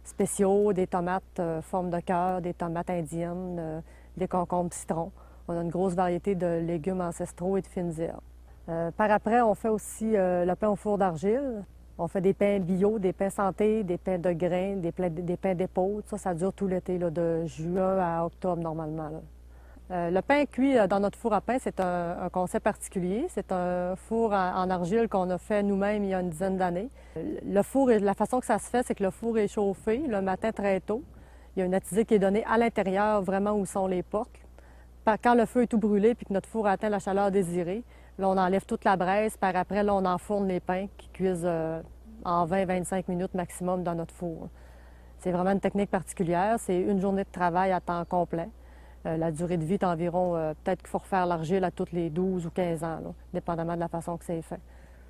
spéciaux, des tomates forme de cœur, des tomates indiennes, des concombres citrons. On a une grosse variété de légumes ancestraux et de fines herbes. Par après, on fait aussi le pain au four d'argile. On fait des pains bio, des pains santé, des pains de grains, des pains d'épaule. Ça dure tout l'été, de juin à octobre normalement. Le pain cuit dans notre four à pain, c'est un concept particulier. C'est un four en argile qu'on a fait nous-mêmes il y a une dizaine d'années. Le four, la façon que ça se fait, c'est que le four est chauffé le matin très tôt. Il y a une attisée qui est donnée à l'intérieur, vraiment où sont les porcs. Quand le feu est tout brûlé puis que notre four atteint la chaleur désirée, là, on enlève toute la braise. Par après, là, on enfourne les pains qui cuisent en 20-25 minutes maximum dans notre four. C'est vraiment une technique particulière. C'est une journée de travail à temps complet. La durée de vie est environ, peut-être qu'il faut refaire l'argile à toutes les 12 ou 15 ans, là, dépendamment de la façon que c'est fait.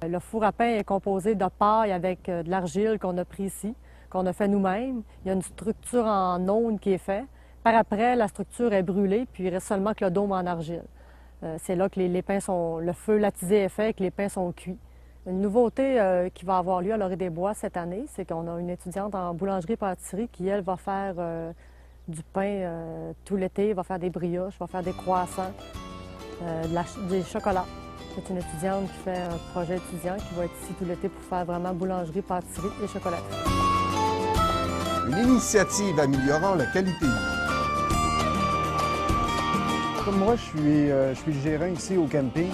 Le four à pain est composé de paille avec de l'argile qu'on a pris ici, qu'on a fait nous-mêmes. Il y a une structure en aune qui est faite. Par après, la structure est brûlée, puis il reste seulement que le dôme en argile. C'est là que les pains sont... Le feu latisé est fait et que les pains sont cuits. Une nouveauté qui va avoir lieu à l'Orée des Bois cette année, c'est qu'on a une étudiante en boulangerie-pâtisserie qui, elle, va faire du pain tout l'été, va faire des brioches, va faire des croissants, des chocolats. C'est une étudiante qui fait un projet étudiant qui va être ici tout l'été pour faire vraiment boulangerie, pâtisserie et chocolaterie. Une initiative améliorant la qualité de vie. Comme moi, je suis le gérant ici au camping.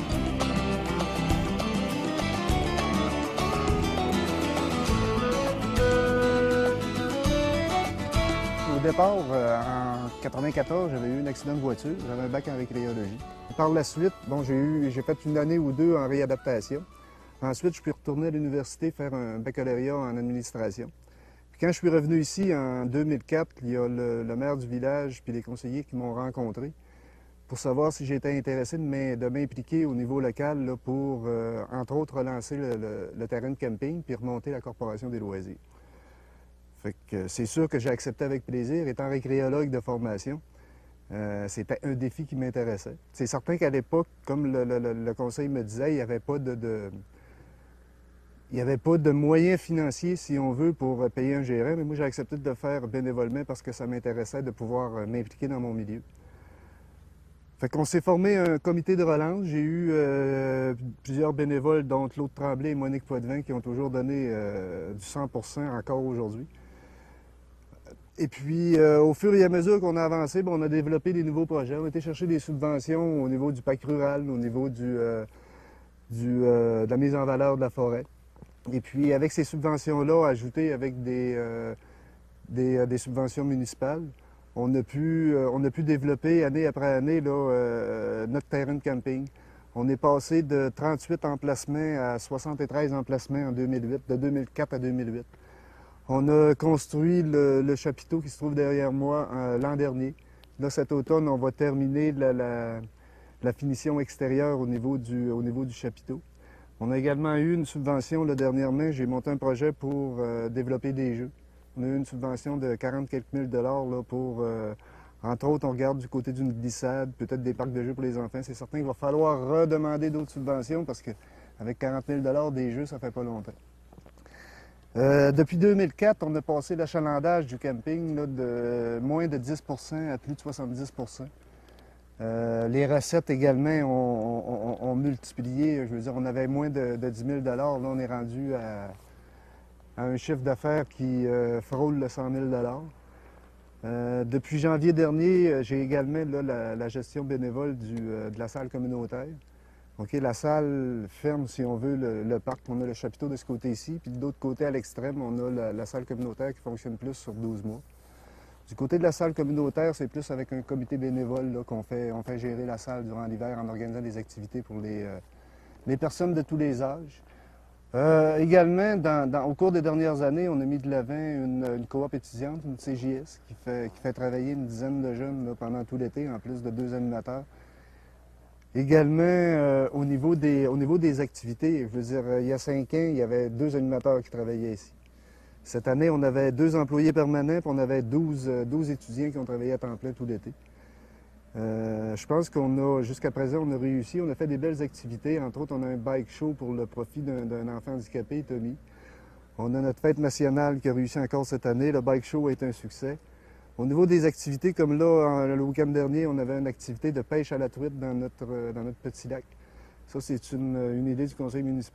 Au départ, en 1994, j'avais eu un accident de voiture. J'avais un bac en récréologie. Par la suite, bon, j'ai fait une année ou deux en réadaptation. Ensuite, je suis retourné à l'université faire un baccalauréat en administration. Puis quand je suis revenu ici en 2004, il y a le maire du village puis les conseillers qui m'ont rencontré pour savoir si j'étais intéressé de m'impliquer au niveau local là, pour, entre autres, relancer le terrain de camping puis remonter la Corporation des loisirs. Fait que c'est sûr que j'ai accepté avec plaisir. Étant récréologue de formation, c'était un défi qui m'intéressait. C'est certain qu'à l'époque, comme le conseil me disait, il n'y avait pas il n'y avait pas de moyens financiers, si on veut, pour payer un gérant, mais moi, j'ai accepté de le faire bénévolement parce que ça m'intéressait de pouvoir m'impliquer dans mon milieu. Fait qu'on s'est formé un comité de relance. J'ai eu plusieurs bénévoles, dont Claude Tremblay et Monique Poitvin, qui ont toujours donné du 100% encore aujourd'hui. Et puis, au fur et à mesure qu'on a avancé, on a développé des nouveaux projets. On a été chercher des subventions au niveau du PAC rural, au niveau de la mise en valeur de la forêt. Et puis, avec ces subventions-là, ajoutées avec des subventions municipales, on a pu développer année après année là, notre terrain de camping. On est passé de 38 emplacements à 73 emplacements en 2008, de 2004 à 2008. On a construit le chapiteau qui se trouve derrière moi l'an dernier. Là, cet automne, on va terminer la finition extérieure au niveau du chapiteau. On a également eu une subvention là, dernièrement. J'ai monté un projet pour développer des jeux. On a eu une subvention de 40 quelques mille dollars là, pour, entre autres, on regarde du côté d'une glissade, peut-être des parcs de jeux pour les enfants. C'est certain qu'il va falloir redemander d'autres subventions parce qu'avec 40 000 dollars des jeux, ça fait pas longtemps. Depuis 2004, on a passé l'achalandage du camping là, de moins de 10 à plus de 70 les recettes également ont multiplié. Je veux dire, on avait moins de 10 000 là, on est rendu à un chiffre d'affaires qui frôle le 100 000 depuis janvier dernier, j'ai également là, la gestion bénévole de la salle communautaire. Okay, la salle ferme, si on veut, le parc. On a le chapiteau de ce côté-ci, puis de l'autre côté, à l'extrême, on a la salle communautaire qui fonctionne plus sur 12 mois. Du côté de la salle communautaire, c'est plus avec un comité bénévole qu'on fait gérer la salle durant l'hiver en organisant des activités pour les personnes de tous les âges. Également, au cours des dernières années, on a mis de l'avant une coop étudiante, une CJS, qui fait travailler une dizaine de jeunes là, pendant tout l'été, en plus de 2 animateurs. Également, au niveau des activités, je veux dire, il y a 5 ans, il y avait 2 animateurs qui travaillaient ici. Cette année, on avait 2 employés permanents, puis on avait 12 étudiants qui ont travaillé à temps plein tout l'été. Je pense jusqu'à présent, on a réussi. On a fait des belles activités. Entre autres, on a un bike show pour le profit d'un enfant handicapé, Tommy. On a notre fête nationale qui a réussi encore cette année. Le bike show est un succès. Au niveau des activités, comme là, le week-end dernier, on avait une activité de pêche à la truite dans notre petit lac. Ça, c'est une idée du conseil municipal.